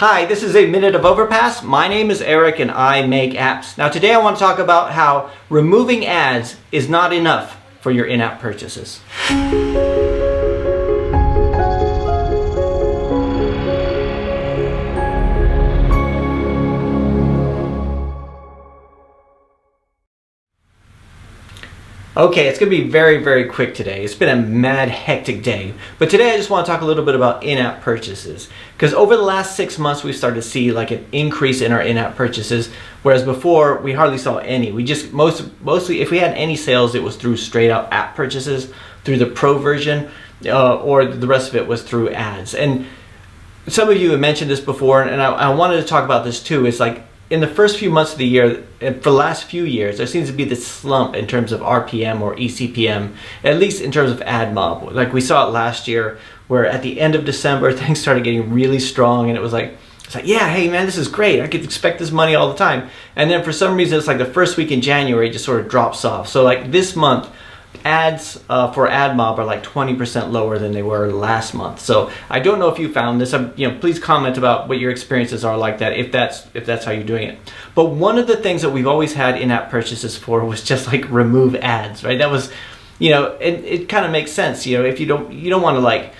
Hi, this is a Minute of Overpass. My name is Eric and I make apps. Now today I want to talk about how removing ads is not enough for your in-app purchases. Okay, it's going to be very quick today. It's been a mad, hectic day. But today I just want to talk a little bit about in-app purchases. Because over the last 6 months, we've started to see like an increase in our in-app purchases, whereas before we hardly saw any. We just mostly, if we had any sales, it was through straight out app purchases, through the pro version, or the rest of it was through ads. And some of you have mentioned this before, and I wanted to talk about this too. It's like, in the first few months of the year, and for the last few years, there seems to be this slump in terms of RPM or eCPM, at least in terms of ad mob. Like we saw it last year, where at the end of December, things started getting really strong, and it's like, yeah, hey man, this is great. I could expect this money all the time. And then for some reason, it's like the first week in January, it just sort of drops off. So like this month, ads for AdMob are like 20% lower than they were last month. So I don't know if you found this. Please comment about what your experiences are like that, if that's how you're doing it. But one of the things that we've always had in-app purchases for was just like remove ads, right? That was, it kind of makes sense. If you don't want to like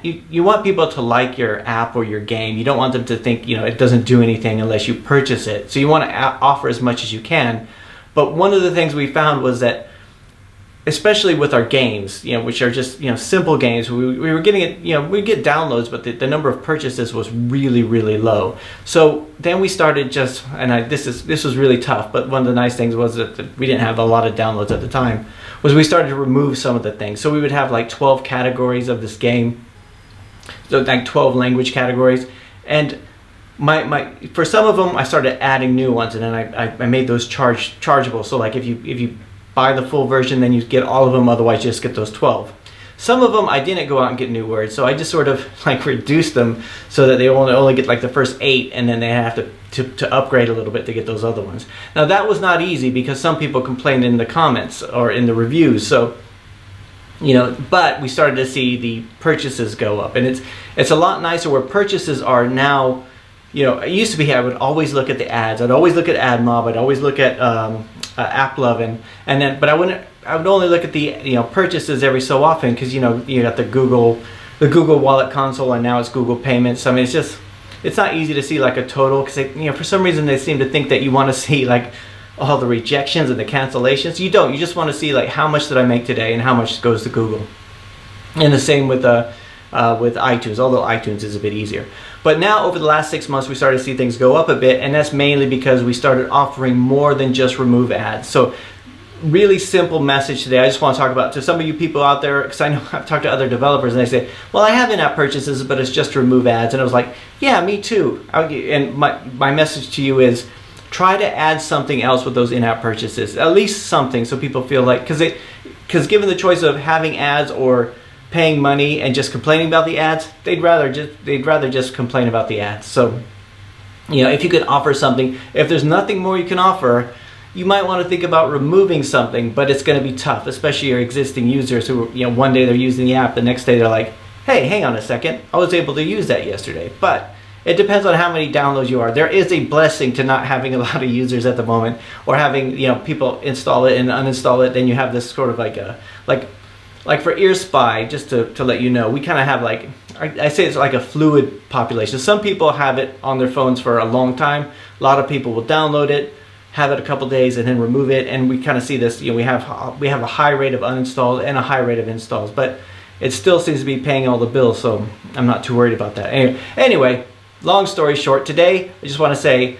you want people to like your app or your game. You don't want them to think it doesn't do anything unless you purchase it. So you want to offer as much as you can. But one of the things we found was that, especially with our games, which are just simple games, we were getting it, we get downloads, but the number of purchases was really low. So then we started this was really tough, but one of the nice things was that we didn't have a lot of downloads at the time, was we started to remove some of the things. So we would have like 12 categories of this game, so like 12 language categories, and for some of them I started adding new ones, and then I made those chargeable. So like if you buy the full version, then you get all of them, otherwise you just get those 12. Some of them I didn't go out and get new words, so I just sort of like reduced them so that they only get like the first 8, and then they have to upgrade a little bit to get those other ones. Now that was not easy because some people complained in the comments or in the reviews, so but we started to see the purchases go up, and it's a lot nicer where purchases are now. It used to be I would always look at the ads. I'd always look at AdMob. I'd always look at AppLovin, but I would only look at the purchases every so often, because you got the Google Wallet console, and now it's Google Payments. I mean, it's not easy to see like a total, because for some reason they seem to think that you want to see like all the rejections and the cancellations. You don't. You just want to see like how much did I make today and how much goes to Google. And the same with iTunes, although iTunes is a bit easier. But now over the last 6 months, we started to see things go up a bit, and that's mainly because we started offering more than just remove ads. So really simple message today. I just want to talk about to some of you people out there, because I know I've talked to other developers and they say, well, I have in-app purchases, but it's just to remove ads. And I was like, yeah, me too. And my message to you is, try to add something else with those in-app purchases, at least something, so people feel like, because given the choice of having ads or paying money and just complaining about the ads, they'd rather just complain about the ads. So if you could offer something, if there's nothing more you can offer, you might want to think about removing something, but it's going to be tough, especially your existing users who one day they're using the app, the next day they're like, hey, hang on a second, I was able to use that yesterday. But it depends on how many downloads you are. There is a blessing to not having a lot of users at the moment, or having people install it and uninstall it. Then you have this sort of like for EarSpy, just to let you know, we kind of have like, I say it's like a fluid population. Some people have it on their phones for a long time. A lot of people will download it, have it a couple days, and then remove it. And we kind of see this, we have a high rate of uninstalls and a high rate of installs, but it still seems to be paying all the bills, so I'm not too worried about that. Anyway, long story short, today I just want to say,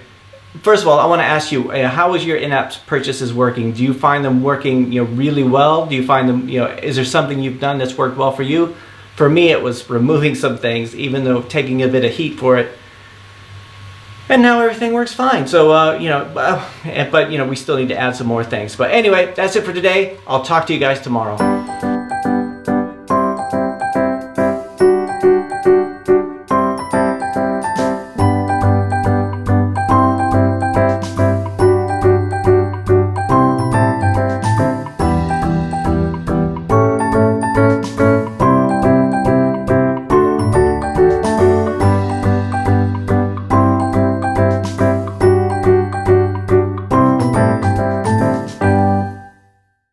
first of all, I want to ask you, how is your in-app purchases working? Do you find them working, really well? Do you find them, is there something you've done that's worked well for you? For me, it was removing some things, even though taking a bit of heat for it. And now everything works fine. So, but we still need to add some more things. But anyway, that's it for today. I'll talk to you guys tomorrow.